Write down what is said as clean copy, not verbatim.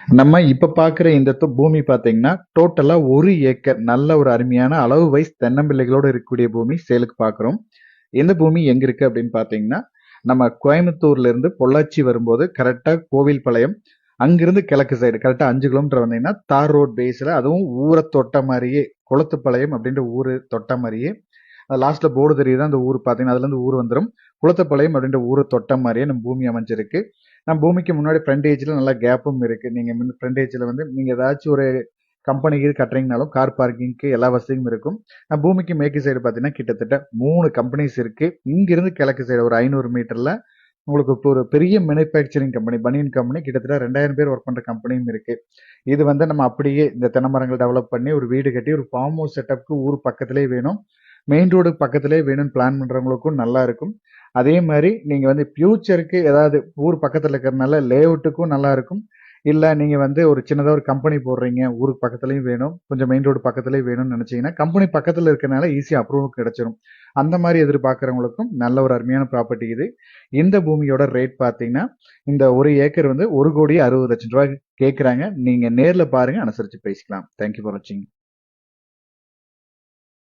நம்ம இப்ப பார்க்குற இந்த பூமி பார்த்தீங்கன்னா, டோட்டலா 1 ஏக்கர் நல்ல ஒரு அருமையான அளவு வைஸ் தென்னம்பிள்ளைகளோட இருக்கக்கூடிய பூமி சேலுக்கு பார்க்குறோம். இந்த பூமி எங்க இருக்கு அப்படின்னு பார்த்தீங்கன்னா, நம்ம கோயம்புத்தூர்ல இருந்து பொள்ளாச்சி வரும்போது கரெக்ட்டா கோவில்பாளையம், அங்கிருந்து கிழக்கு சைடு கரெக்ட்டா 5 கிலோமீட்டர் வந்தீங்கன்னா, தார் ரோட் பேஸ்ல அதுவும் ஊர தொட்ட மாரியே, குளத்துப்பாளையம் அப்படின்ற ஊரு தொட்ட மாரியே, லாஸ்ட்ல போர்டு தெரியுது அந்த ஊர் பார்த்தீங்கன்னா, அதுலேருந்து ஊர் வந்துரும். குளத்துப்பாளையம் அப்படின்ற ஊரை தொட்ட மாரியே நம்ம பூமி அமைஞ்சிருக்கு. நம்ம பூமிக்கு முன்னாடி ஃப்ரண்டேஜ்ல நல்ல கேப்பும் இருக்கு. நீங்க ஃப்ரண்டேஜ்ல வந்து நீங்க ஏதாச்சும் ஒரு கம்பெனிக்கு கட்டுறீங்கனாலும் கார் பார்க்கிங்க்கு எல்லா வசதியும் இருக்கும். பூமிக்கு மேற்கு சைடு பார்த்தீங்கன்னா கிட்டத்தட்ட 3 கம்பெனிஸ் இருக்கு. இங்கிருந்து கிழக்கு சைடு ஒரு 500 மீட்டர்ல உங்களுக்கு இப்போ ஒரு பெரிய மேனுஃபேக்சரிங் கம்பெனி, பனியன் கம்பெனி கிட்டத்தட்ட 2000 பேர் ஒர்க் பண்ற கம்பெனியும் இருக்கு. இது வந்து நம்ம அப்படியே இந்த தென்னை மரங்கள் டெவலப் பண்ணி ஒரு வீடு கட்டி ஒரு ஃபார்ம் ஹவுஸ் செட்டப்க்கு ஊர் பக்கத்திலேயே வேணும். மெயின் ரோடு பக்கத்திலேயே வேணும்னு பிளான் பண்றவங்களுக்கும் நல்லா இருக்கும். அதே மாதிரி நீங்க வந்து ஃபியூச்சருக்கு ஏதாவது ஊர் பக்கத்துல இருக்கிறதுனால லேஅவுட்டுக்கும் நல்லா இருக்கும். இல்ல நீங்க வந்து ஒரு சின்னதா ஒரு கம்பெனி போடுறீங்க, ஊருக்கு பக்கத்துலயும் வேணும், கொஞ்சம் மெயின் ரோடு பக்கத்துலயும் வேணும்னு நினைச்சீங்கன்னா, கம்பெனி பக்கத்துல இருக்கறனால ஈஸியா அப்ரூவல் கிடைச்சிரும். அந்த மாதிரி எதிர்பார்க்கறவங்களுக்கும் நல்ல ஒரு அருமையான ப்ராப்பர்ட்டி இது. இந்த பூமியோட ரேட் பார்த்தீங்கன்னா, இந்த 1 ஏக்கர் வந்து ரூ. 1,60,00,000 கேட்கறாங்க. நீங்க நேர்ல பாருங்க, அனுசரிச்சு பேசிக்கலாம். தேங்க் யூ ஃபார் வாட்சிங்.